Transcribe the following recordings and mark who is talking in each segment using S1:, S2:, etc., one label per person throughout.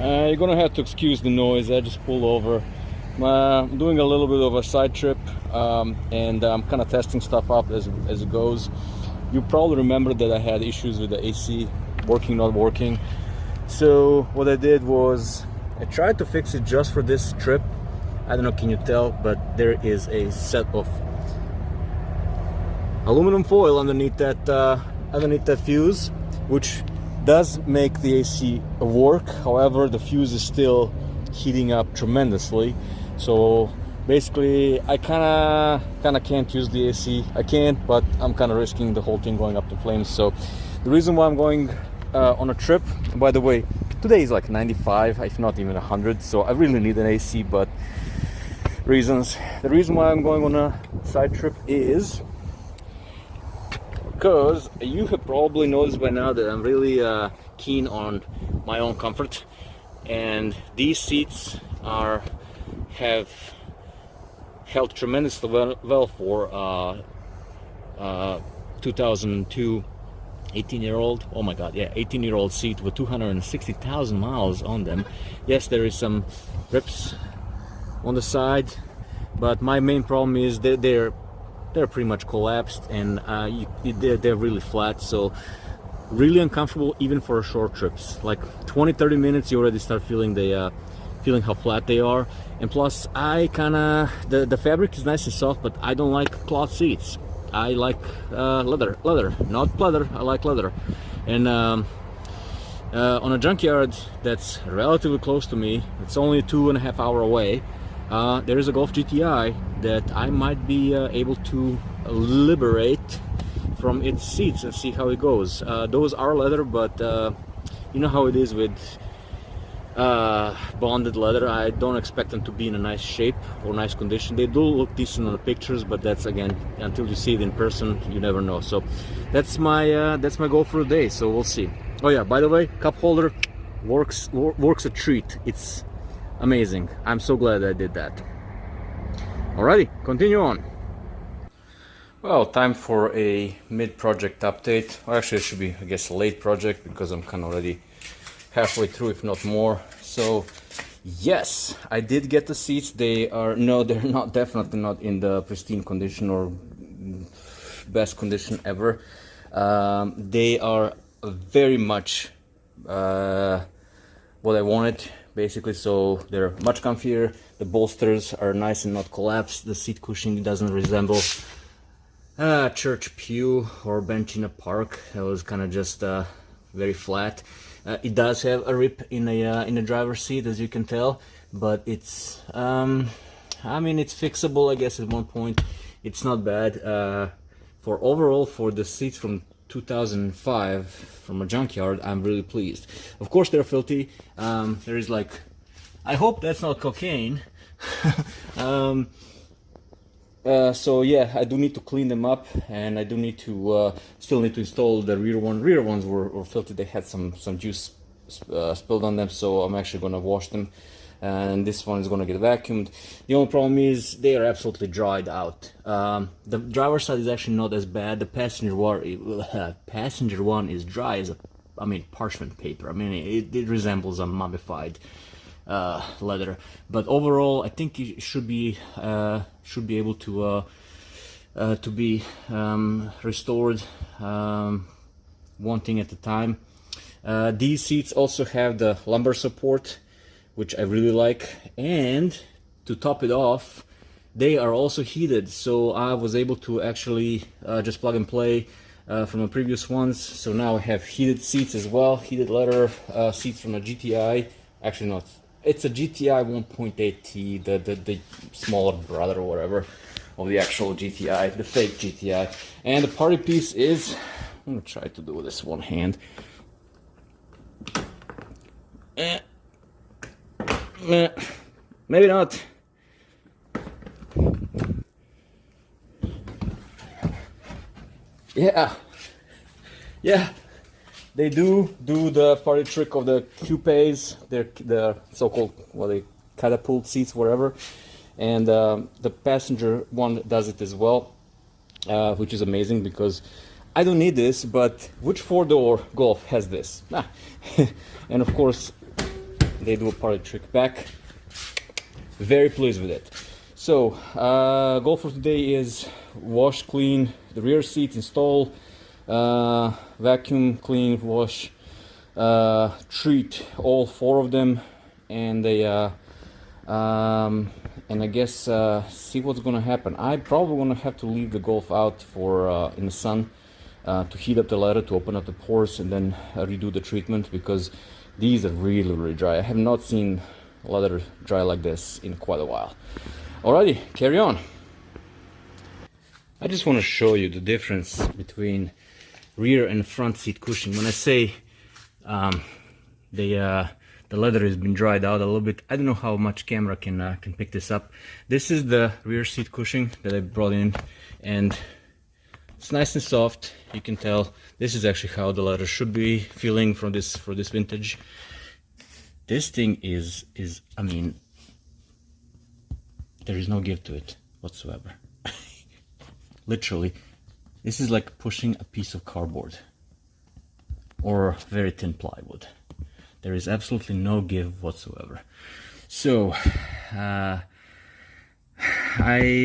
S1: You're gonna have to excuse the noise. I just pulled over. I'm doing a little bit of a side trip, and I'm kind of testing stuff up as it goes. You probably remember that I had issues with the AC working, not working. So what I did was I tried to fix it just for this trip. I don't know, can you tell, but there is a set of aluminum foil underneath that fuse, which does make the AC work. However, the fuse is still heating up tremendously. So basically, I kind of can't use the AC. I can't, but I'm kind of risking the whole thing going up to flames. So the reason why I'm going on a trip, by the way, today is like 95, if not even 100. So I really need an AC, but the reason why I'm going on a side trip is because you have probably noticed by now that I'm really keen on my own comfort, and these seats have held tremendously well for 2002 18-year-old. Oh my god, yeah, 18-year-old seat with 260,000 miles on them. Yes, there is some rips on the side, but my main problem is that they're pretty much collapsed, and they're really flat, so really uncomfortable even for short trips. Like 20-30 minutes you already start feeling how flat they are. And plus, the fabric is nice and soft, but I don't like cloth seats. I like leather, not pleather. I like leather. And on a junkyard that's relatively close to me, it's only a 2.5 hour away, there is a Golf GTI that I might be able to liberate from its seats and see how it goes. Those are leather, but you know how it is with bonded leather. I don't expect them to be in a nice shape or nice condition. They do look decent on the pictures, but that's, again, until you see it in person, you never know. So that's my goal for the day. So we'll see. Oh yeah, by the way, cup holder works a treat. It's amazing. I'm so glad I did that. Alrighty, continue on. Well, time for a mid-project update. Well, actually, it should be, I guess, a late project because I'm kind of already halfway through, if not more. So yes, I did get the seats. They're not, definitely not in the pristine condition or best condition ever. They are very much what I wanted, basically. So they're much comfier. The bolsters are nice and not collapsed. The seat cushioning doesn't resemble church pew or bench in a park. It was kind of just very flat. It does have a rip in the driver's seat, as you can tell, but it's I mean, it's fixable, I guess. At one point it's not bad. For the seats from 2005 from a junkyard, I'm really pleased. Of course, they're filthy. There is, like, I hope that's not cocaine. So yeah, I do need to clean them up, and I do need to still need to install the rear one. Rear ones were filthy. They had some juice spilled on them, so I'm actually gonna wash them, and this one is gonna get vacuumed. The only problem is they are absolutely dried out. The driver's side is actually not as bad. The passenger one is dry as parchment paper. I mean, it resembles a mummified leather, but overall I think it should be able to be restored, one thing at a time. These seats also have the lumbar support, which I really like, and to top it off, they are also heated, so I was able to actually just plug and play from the previous ones. So now I have heated seats as well, heated leather seats from a GTI. Actually, not. It's a GTI 1.8T, the smaller brother or whatever of the actual GTI, the fake GTI. And the party piece is, I'm gonna try to do this one hand. Maybe not. Yeah. They do the party trick of the coupes. They're the so-called, catapult seats, whatever. And the passenger one does it as well, which is amazing because I don't need this, but which four-door Golf has this? And of course, they do a party trick back. Very pleased with it. So goal for today is wash, clean the rear seat, install, vacuum, clean, wash, treat all 4 of them, and I guess see what's gonna happen. I'm probably gonna have to leave the Golf out for in the sun to heat up the leather, to open up the pores, and then redo the treatment, because these are really dry. I have not seen leather dry like this in quite a while. Alrighty, carry on. I just want to show you the difference between rear and front seat cushioning. When I say the leather has been dried out a little bit, I don't know how much camera can pick this up. This is the rear seat cushioning that I brought in, and it's nice and soft. You can tell this is actually how the leather should be feeling for this vintage. This thing is I mean, there is no give to it whatsoever. Literally, this is like pushing a piece of cardboard or very thin plywood. There is absolutely no give whatsoever. So I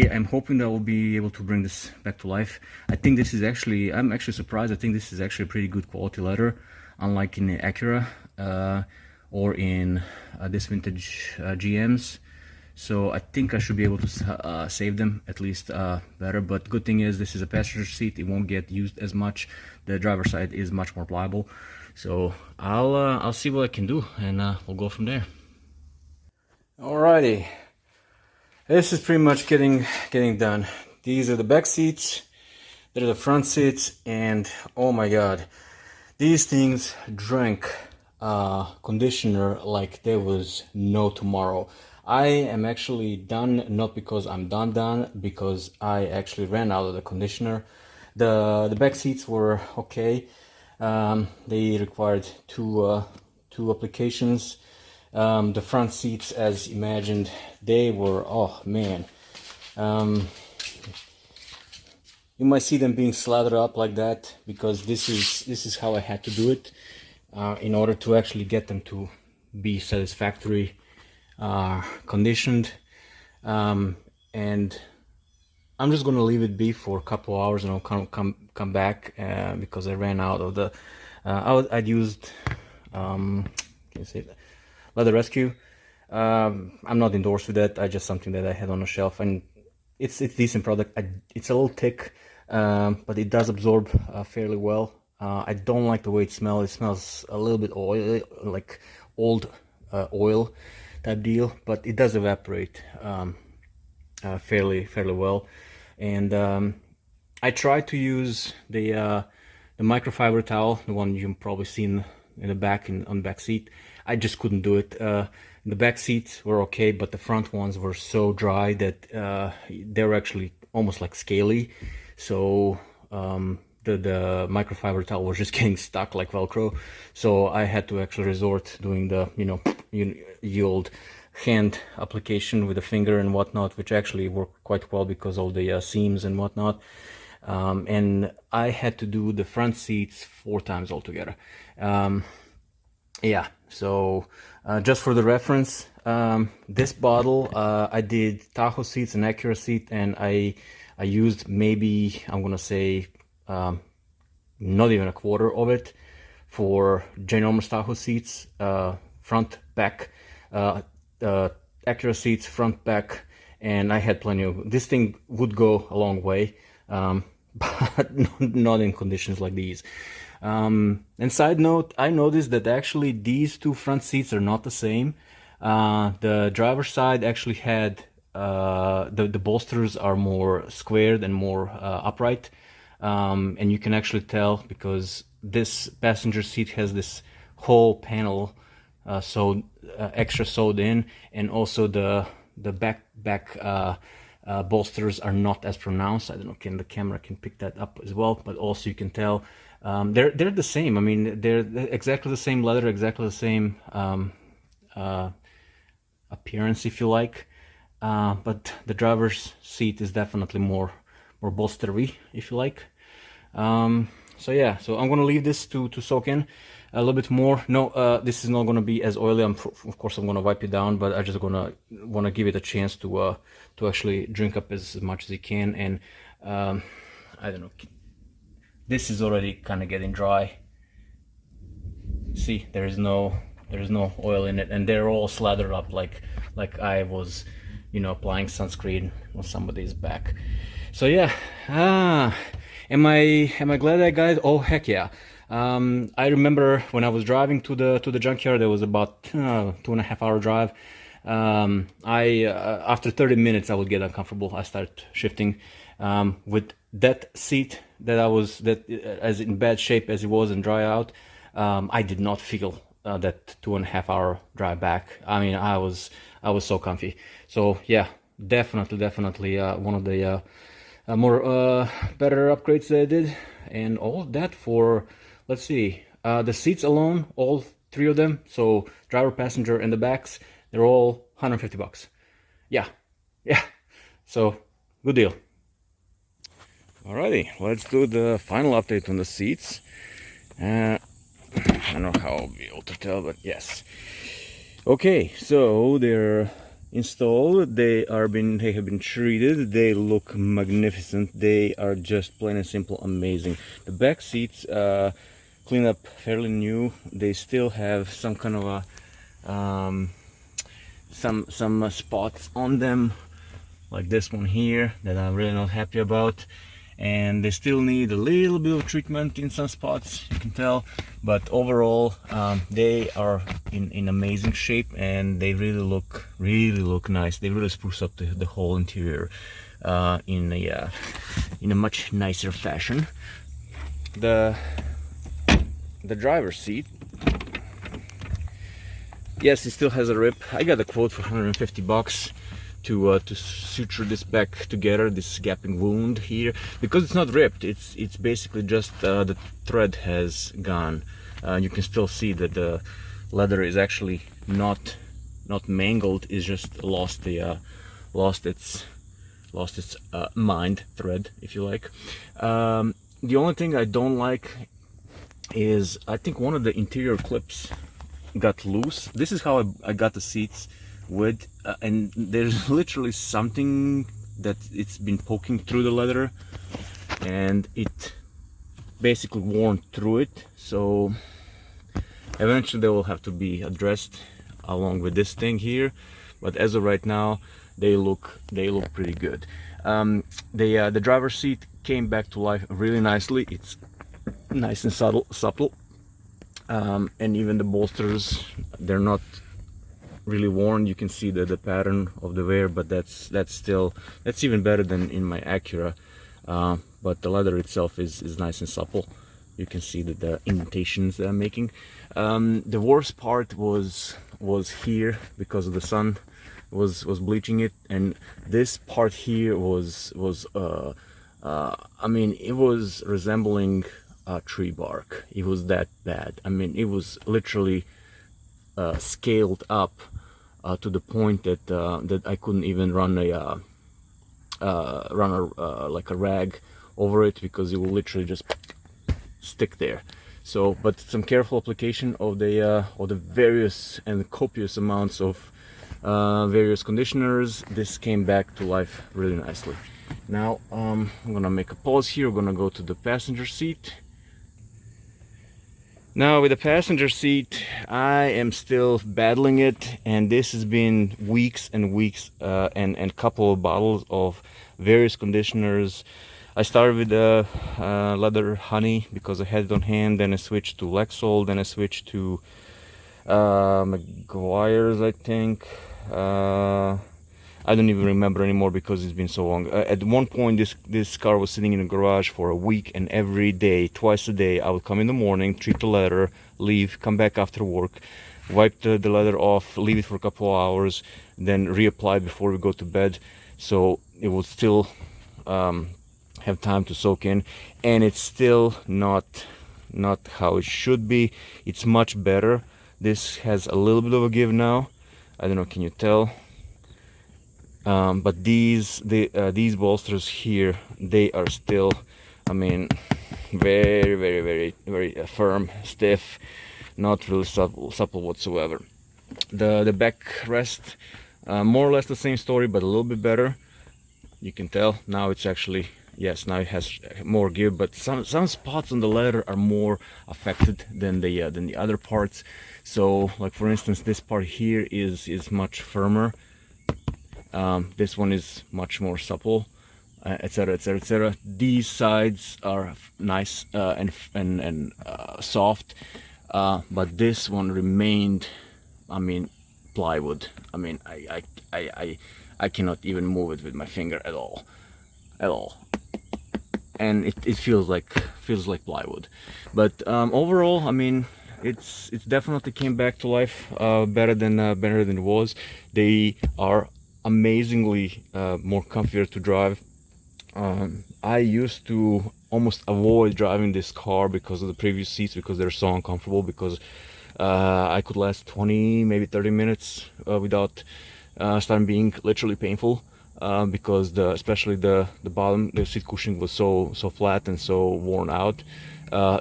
S1: am hoping that I will be able to bring this back to life. I think this is actually, I'm actually surprised. I think this is actually pretty good quality leather, unlike in the Acura or in this vintage GMs. So I think I should be able to save them at least better. But good thing is this is a passenger seat. It won't get used as much. The driver's side is much more pliable. So I'll see what I can do, and we'll go from there. Alrighty, this is pretty much getting done. These are the back seats. They're the front seats, and oh my god, these things drank conditioner like there was no tomorrow. I am actually done, not because I'm done, because I actually ran out of the conditioner. The back seats were okay. They required two applications. The front seats, as imagined, they were, oh man. You might see them being slathered up like that, because this is how I had to do it in order to actually get them to be satisfactory conditioned, and I'm just gonna leave it be for a couple of hours, and I'll come back because I ran out of the I'd used can you say that? Leather Rescue. I'm not endorsed with that. I just something that I had on the shelf, and it's decent product. It's a little thick, but it does absorb fairly well. I don't like the way it smells. It smells a little bit oily, like old oil type deal, but it does evaporate fairly well. And I tried to use the microfiber towel, the one you've probably seen in the back on the back seat. I just couldn't do it. The back seats were okay, but the front ones were so dry that they were actually almost like scaly. So the microfiber towel was just getting stuck like Velcro. So I had to actually resort doing the the old hand application with a finger and whatnot, which actually worked quite well because of the seams and whatnot. And I had to do the front seats 4 times altogether. Yeah, so just for the reference, this bottle I did Tahoe seats and Acura seat, and I used maybe, I'm gonna say not even a quarter of it for ginormous Tahoe seats, front, back, Acura seats, front, back, and I had plenty of. This thing would go a long way, but not in conditions like these. And side note, I noticed that actually these 2 front seats are not the same. The driver's side actually had the bolsters are more squared and more upright, and you can actually tell because this passenger seat has this whole panel extra sewed in, and also the back bolsters are not as pronounced. I don't know, the camera can pick that up as well, but also you can tell they're the same. I mean, they're exactly the same leather, exactly the same appearance, if you like, but the driver's seat is definitely more bolstery, if you like. So yeah, so I'm gonna leave this to soak in a little bit more. No, this is not gonna be as oily. Of course I'm gonna wipe it down, but I just wanna give it a chance to actually drink up as much as it can. And I don't know, this is already kind of getting dry. See, there's no oil in it, and they're all slathered up like I was, you know, applying sunscreen on somebody's back. So yeah, am I glad I got it? Oh heck yeah. I remember when I was driving to the junkyard, it was about 2.5 hour drive. I after 30 minutes I would get uncomfortable. I started shifting. With that seat that as in bad shape as it was and dry out, I did not feel that 2.5 hour drive back. I mean, I was so comfy. So yeah, definitely one of the more better upgrades that I did. And all of that for, let's see, the seats alone, all three of them, so driver, passenger, and the backs, they're all $150. Yeah, so good deal. Alrighty, let's do the final update on the seats. I don't know how I'll be able to tell, but yes. Okay, so they're installed. They have been treated. They look magnificent. They are just plain and simple amazing. The back seats cleaned up fairly new. They still have some kind of a some spots on them, like this one here, that I'm really not happy about. And they still need a little bit of treatment in some spots, you can tell, but overall they are in amazing shape, and they really look nice. They really spruce up the whole interior in a much nicer fashion. The driver's seat, yes, it still has a rip. I got a quote for $150 to suture this back together, this gapping wound here, because it's not ripped. It's basically just the thread has gone. You can still see that the leather is actually not mangled. It's just lost its mind thread, if you like. The only thing I don't like is, I think one of the interior clips got loose. This is how I got the seats with, and there's literally something that it's been poking through the leather, and it basically worn through it. So eventually they will have to be addressed along with this thing here, but as of right now they look pretty good. The driver's seat came back to life really nicely. It's nice and supple, and even the bolsters, they're not really worn. You can see the pattern of the wear, but that's even better than in my Acura. But the leather itself is nice and supple. You can see the indentations that I'm making. The worst part was here, because of the sun was bleaching it, and this part here was I mean, it was resembling tree bark. It was that bad. I mean, it was literally scaled up to the point that I couldn't even run like a rag over it, because it will literally just stick there. So, but some careful application of the various and copious amounts of various conditioners, this came back to life really nicely. Now I'm gonna make a pause here. We're gonna go to the passenger seat. Now with the passenger seat, I am still battling it, and this has been weeks and weeks, and couple of bottles of various conditioners. I started with the leather honey because I had it on hand, then I switched to Lexol, then I switched to McGuire's, I think. I don't even remember anymore because it's been so long. At one point, this car was sitting in the garage for a week, and every day, twice a day, I would come in the morning, treat the leather, leave, come back after work, wipe the leather off, leave it for a couple of hours, then reapply before we go to bed, so it would still have time to soak in. And it's still not how it should be. It's much better. This has a little bit of a give now. I don't know, can you tell? But these bolsters here, they are still, I mean, very, very, very, very firm, stiff, not really supple whatsoever. The backrest, more or less the same story, but a little bit better. You can tell now it's actually, yes, now it has more give, but some spots on the leather are more affected than the other parts. So, like for instance, this part here is much firmer. This one is much more supple, etc., etc., etc. These sides are nice and soft, but this one remained, I mean, plywood. I mean, I cannot even move it with my finger at all, and it feels like plywood. But overall, I mean, it's definitely came back to life, better than it was. They are amazingly more comfier to drive. I used to almost avoid driving this car because of the previous seats, because they're so uncomfortable, because I could last 20, maybe 30 minutes without starting being literally painful, because especially the bottom, the seat cushioning was so flat and so worn out.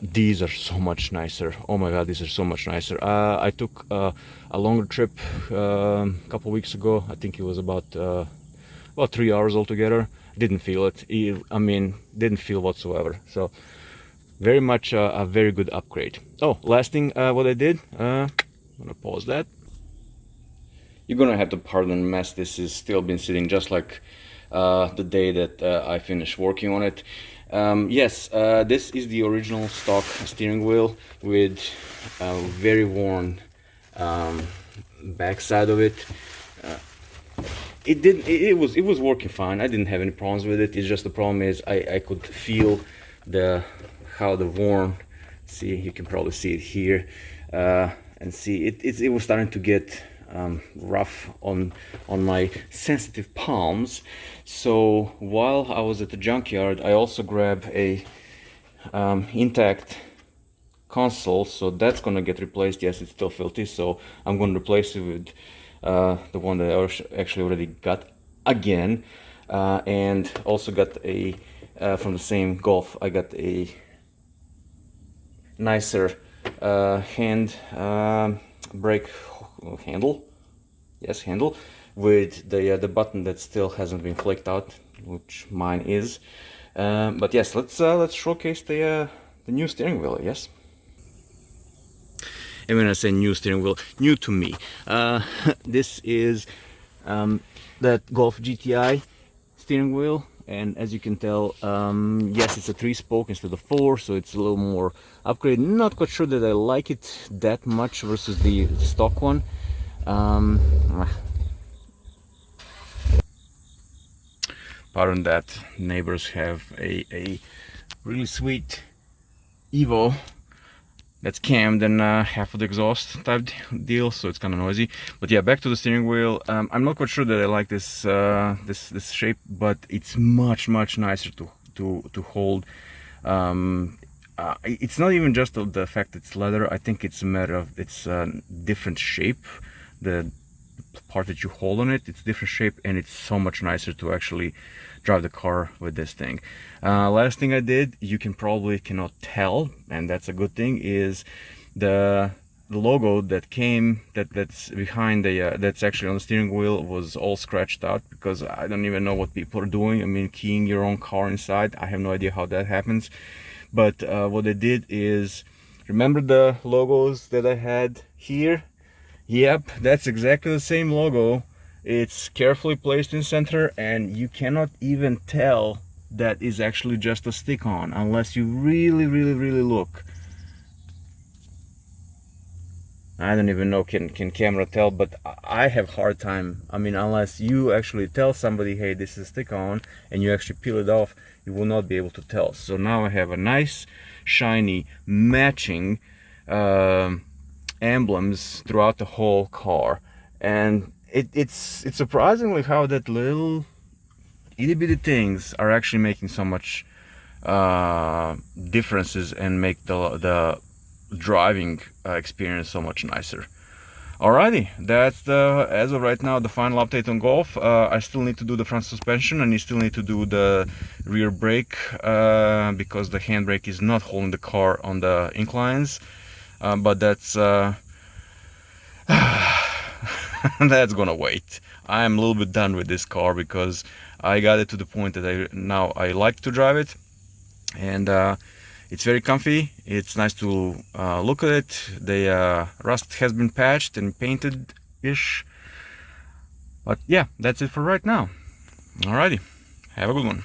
S1: These are so much nicer. Oh my god, these are so much nicer. I took a longer trip a couple weeks ago. I think it was about 3 hours altogether. Didn't feel it. I mean, didn't feel whatsoever. So very much a very good upgrade. Oh, last thing, what I did, I'm gonna pause that. You're gonna have to pardon the mess. This is still been sitting just like the day that I finished working on it. Yes, this is the original stock steering wheel with a very worn backside of it. It was working fine. I didn't have any problems with it. It's just the problem is I could feel how the worn. See, you can probably see it here, and see it was starting to get rough on my sensitive palms. So while I was at the junkyard, I also grabbed a intact console, so that's gonna get replaced. Yes, it's still filthy, so I'm gonna replace it with the one that I actually already got again, and also got a from the same Golf. I got a nicer hand brake handle, yes, handle, with the button that still hasn't been flaked out, which mine is. But yes, let's showcase the new steering wheel. Yes. And when I say new steering wheel, new to me, this is that Golf GTI steering wheel, and as you can tell, yes, it's a 3-spoke instead of 4, so it's a little more upgraded. Not quite sure that I like it that much versus the stock one. Pardon that, neighbors have a really sweet Evo that's cammed and half of the exhaust type deal, so it's kind of noisy. But yeah, back to the steering wheel. I'm not quite sure that I like this this shape, but it's much nicer to hold. It's not even just the fact that it's leather. I think it's a matter of it's a different shape. The part that you hold on it's different shape, and it's so much nicer to actually drive the car with this thing. Last thing I did, you cannot tell, and that's a good thing, is the logo that that's behind that's actually on the steering wheel was all scratched out, because I don't even know what people are doing. I mean, keying your own car inside, I have no idea how that happens. But what they did is, remember the logos that I had here? Yep, that's exactly the same logo. It's carefully placed in center, and you cannot even tell that is actually just a stick-on unless you really look. I don't even know can camera tell, but I have hard time. I mean, unless you actually tell somebody, hey, this is stick-on, and you actually peel it off, you will not be able to tell. So now I have a nice shiny matching emblems throughout the whole car, and it's surprisingly how that little itty-bitty things are actually making so much differences and make the driving experience so much nicer. Alrighty, that's the, as of right now, the final update on Golf. I still need to do the front suspension, and I still need to do the rear brake because the handbrake is not holding the car on the inclines. But that's that's gonna wait. I'm a little bit done with this car because I got it to the point that I like to drive it, and it's very comfy. It's nice to look at it. The rust has been patched and painted ish, but yeah, that's it for right now. Alrighty, have a good one.